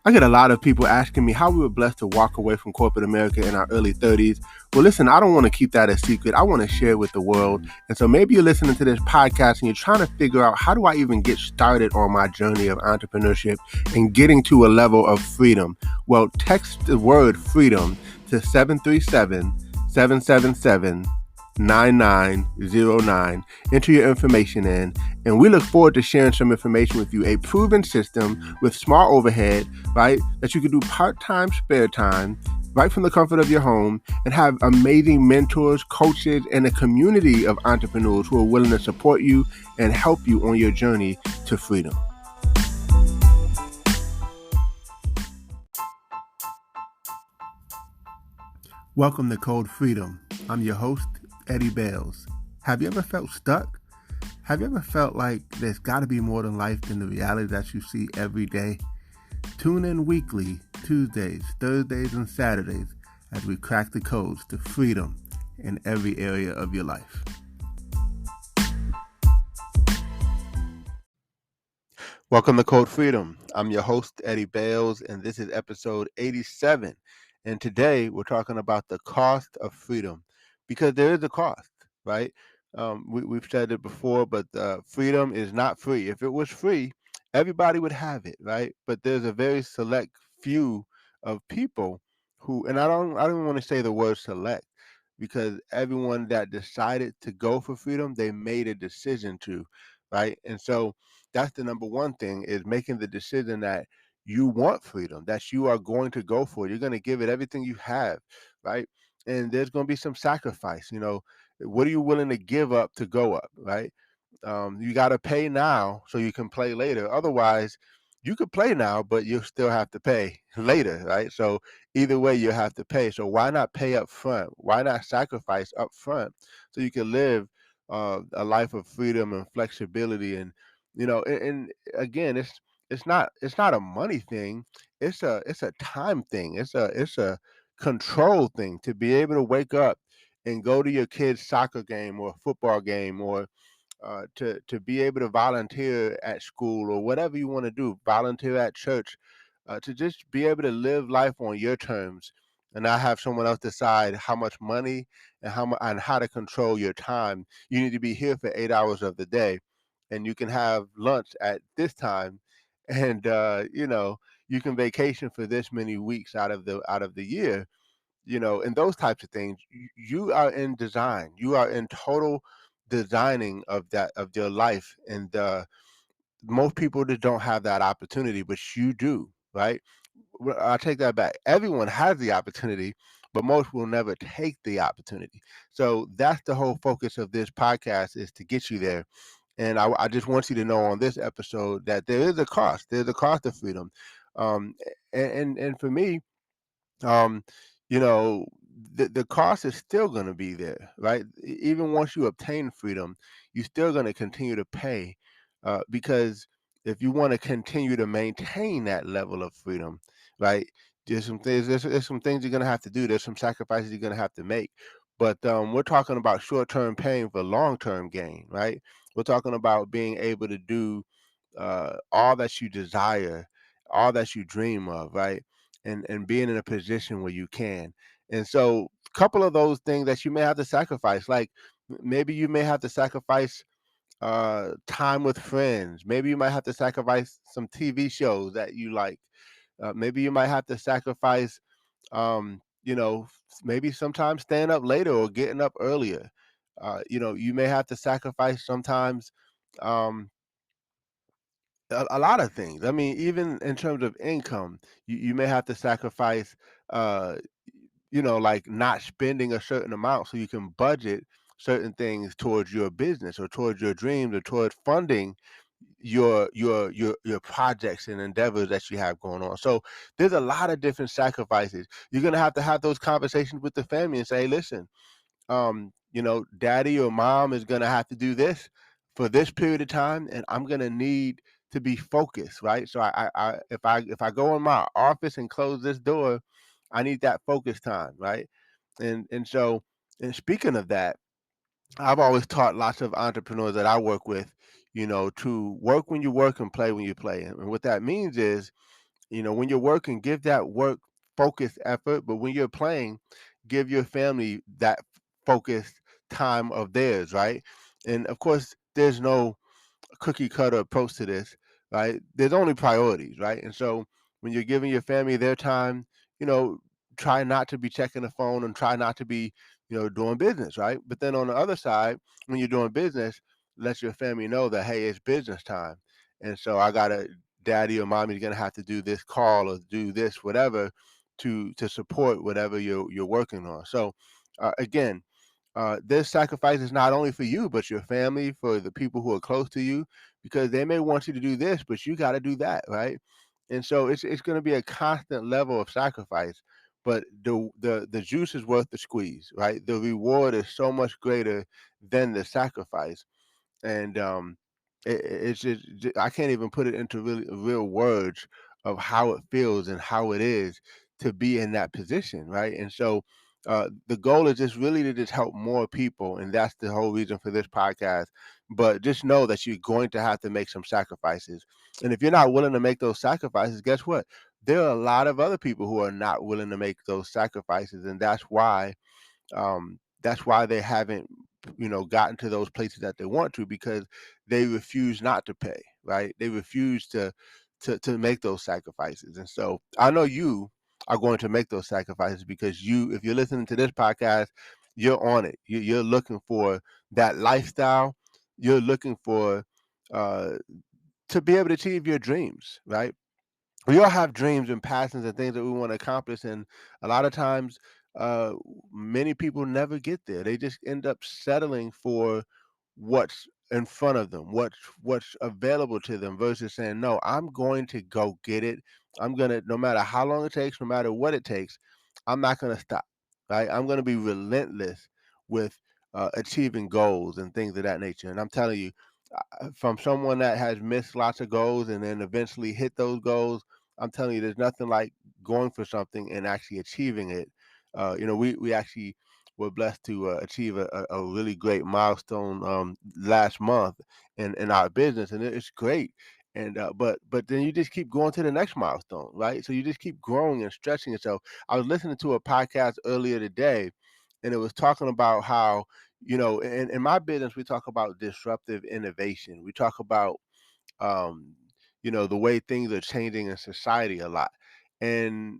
I get a lot of people asking me how we were blessed to walk away from corporate America in our early 30s. Well, listen, I don't want to keep that a secret. I want to share it with the world. And so maybe you're listening to this podcast and you're trying to figure out, how do I even get started on my journey of entrepreneurship and getting to a level of freedom? Well, text the word freedom to 737-777 9909. Enter your information in, and we look forward to sharing some information with you. A proven system with small overhead, right? That you can do part-time, spare time, right from the comfort of your home, and have amazing mentors, coaches, and a community of entrepreneurs who are willing to support you and help you on your journey to freedom. Welcome to Code Freedom. I'm your host, Eddie Bales. Have you ever felt stuck? Have you ever felt like there's got to be more than life than the reality that you see every day? Tune in weekly, Tuesdays, Thursdays, and Saturdays as we crack the codes to freedom in every area of your life. Welcome to Code Freedom. I'm your host, Eddie Bales, and this is episode 87. And today we're talking about the cost of freedom, because there is a cost, right? We've said it before, but freedom is not free. If it was free, everybody would have it, right? But there's a very select few of people who, and I don't want to say the word select, because everyone that decided to go for freedom, they made a decision to, right? And so that's the number one thing, is making the decision that you want freedom, that you are going to go for it. You're going to give it everything you have, right? And there's going to be some sacrifice. What are you willing to give up to go up, right? You got to pay now so you can play later. Otherwise, you could play now, but you still have to pay later, right? So either way, you have to pay. So why not pay up front? Why not sacrifice up front so you can live a life of freedom and flexibility? And and again, it's not a money thing. It's a time thing. It's a control thing, to be able to wake up and go to your kid's soccer game or football game, or to be able to volunteer at school, or whatever you want to do, volunteer at church, to just be able to live life on your terms, and not have someone else decide how much money and how to control your time. You need to be here for 8 hours of the day, and you can have lunch at this time, and you can vacation for this many weeks out of the year, and those types of things. You are in design. You are in total designing of your life, and most people just don't have that opportunity, but you do, right? Well, I take that back. Everyone has the opportunity, but most will never take the opportunity. So that's the whole focus of this podcast, is to get you there. And I just want you to know on this episode that there is a cost. There's a cost of freedom. Um, and for me, um, you know, the cost is still going to be there, right? Even once you obtain freedom, you're still going to continue to pay, because if you want to continue to maintain that level of freedom, right? There's some things you're going to have to do. There's some sacrifices you're going to have to make. But we're talking about short-term pain for long-term gain, right? We're talking about being able to do all that you desire, all that you dream of, right? And being in a position where you can. And so, a couple of those things that you may have to sacrifice, like maybe you may have to sacrifice time with friends. Maybe you might have to sacrifice some TV shows that you like. Maybe you might have to sacrifice, maybe sometimes staying up later or getting up earlier. You may have to sacrifice sometimes. Um, a lot of things. I mean, even in terms of income, you may have to sacrifice, uh, like not spending a certain amount so you can budget certain things towards your business or towards your dreams or towards funding your projects and endeavors that you have going on. So there's a lot of different sacrifices. You're gonna have to have those conversations with the family and say, listen, daddy or mom is going to have to do this for this period of time, and I'm going to need to be focused, right? So if I go in my office and close this door, I need that focus time, right? And and speaking of that, I've always taught lots of entrepreneurs that I work with, to work when you work and play when you play. And what that means is, When you're working, give that work focused effort, but when you're playing, give your family that focused time of theirs, right? And of course, there's no cookie cutter approach to this, right? There's only priorities, right? And so when you're giving your family their time, you know, try not to be checking the phone and try not to be, doing business, right? But then on the other side, when you're doing business, let your family know that, hey, it's business time. And so I gotta daddy or mommy's gonna have to do this call or do this, whatever, to support whatever you're working on. So again, this sacrifice is not only for you, but your family, for the people who are close to you, because they may want you to do this, but you got to do that, right? And so it's going to be a constant level of sacrifice, but the juice is worth the squeeze, right? The reward is so much greater than the sacrifice, and it's just I can't even put it into really real words of how it feels and how it is to be in that position, right? And so the goal is just really to just help more people, and that's the whole reason for this podcast. But just know that you're going to have to make some sacrifices, and if you're not willing to make those sacrifices, guess what? There are a lot of other people who are not willing to make those sacrifices, and that's why they haven't gotten to those places that they want to, because they refuse not to pay, right? They refuse to make those sacrifices. And so I know you are going to make those sacrifices, because if you're listening to this podcast, you're on it. You're looking for that lifestyle. You're looking for uh to be able to achieve your dreams, right? We all have dreams and passions and things that we want to accomplish, and a lot of times uh many people never get there. They just end up settling for what's in front of them, what's available to them, versus saying, no, I'm going to go get it. I'm gonna, no matter how long it takes, no matter what it takes, I'm not gonna stop, right? I'm gonna be relentless with achieving goals and things of that nature. And I'm telling you, from someone that has missed lots of goals and then eventually hit those goals, I'm telling you, there's nothing like going for something and actually achieving it. We actually were blessed to achieve a really great milestone last month in our business, and it's great. And but then you just keep going to the next milestone, right? So you just keep growing and stretching yourself. I was listening to a podcast earlier today, and it was talking about how, in my business, we talk about disruptive innovation. We talk about um, the way things are changing in society a lot. And,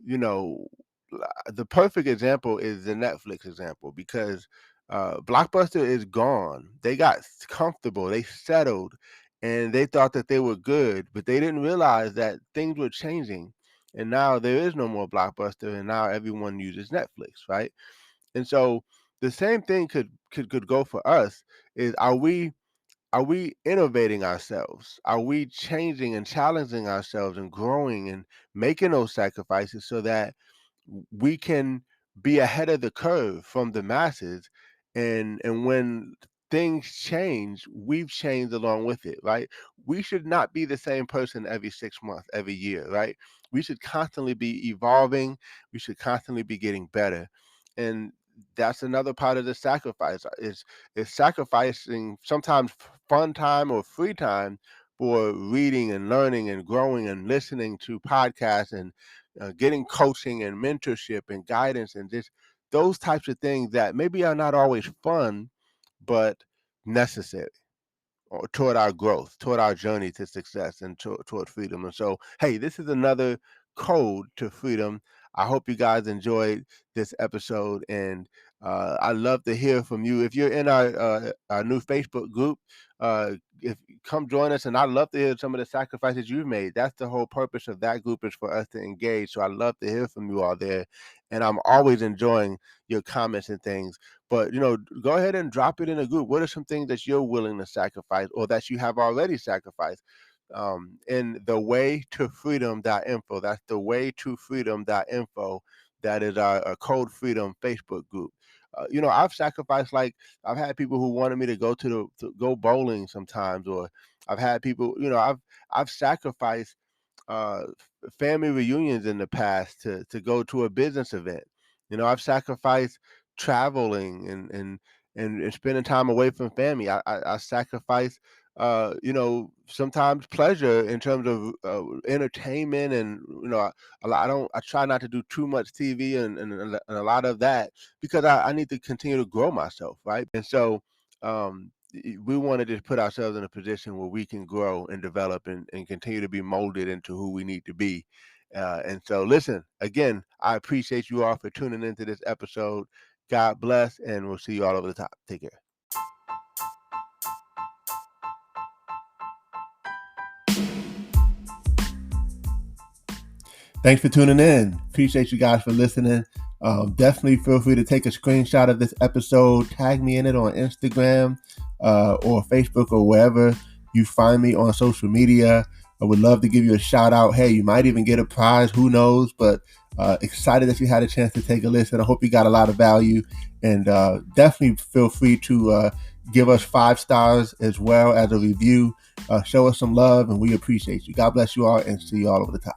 you know, the perfect example is the Netflix example, because Blockbuster is gone. They got comfortable, they settled, and they thought that they were good, but they didn't realize that things were changing. And now there is no more Blockbuster, and now everyone uses Netflix, right? And so the same thing could go for us. Is are we innovating ourselves? Are we changing and challenging ourselves and growing and making those sacrifices so that we can be ahead of the curve from the masses? And when things change, we've changed along with it, right? We should not be the same person every 6 months, every year, right? We should constantly be evolving. We should constantly be getting better. And that's another part of the sacrifice, is sacrificing sometimes fun time or free time for reading and learning and growing and listening to podcasts and getting coaching and mentorship and guidance and just those types of things that maybe are not always fun, but necessary, or toward our growth, toward our journey to success and toward freedom. And so, hey, this is another code to freedom. I hope you guys enjoyed this episode, and I love to hear from you. If you're in our new Facebook group, if come join us, and I'd love to hear some of the sacrifices you've made. That's the whole purpose of that group, is for us to engage. So I love to hear from you all there, and I'm always enjoying your comments and things. But go ahead and drop it in a group. What are some things that you're willing to sacrifice, or that you have already sacrificed? In the way to freedom.info. That's the way to freedom.info. That is our Code Freedom Facebook group. I've sacrificed, like, I've had people who wanted me to to go bowling sometimes, or I've had people, I've sacrificed uh, family reunions in the past to go to a business event. I've sacrificed traveling and spending time away from family. I sacrificed sometimes pleasure in terms of entertainment, and I try not to do too much TV and a lot of that, because I need to continue to grow myself, right? And so we want to just put ourselves in a position where we can grow and develop and continue to be molded into who we need to be. And so, listen, again, I appreciate you all for tuning into this episode. God bless, and we'll see you all over the top. Take care. Thanks for tuning in. Appreciate you guys for listening. Definitely feel free to take a screenshot of this episode, tag me in it on Instagram or Facebook or wherever you find me on social media. I would love to give you a shout out. Hey, you might even get a prize. Who knows? But excited that you had a chance to take a listen. I hope you got a lot of value. And definitely feel free to give us 5 stars as well as a review. Show us some love, and we appreciate you. God bless you all, and see you all over the top.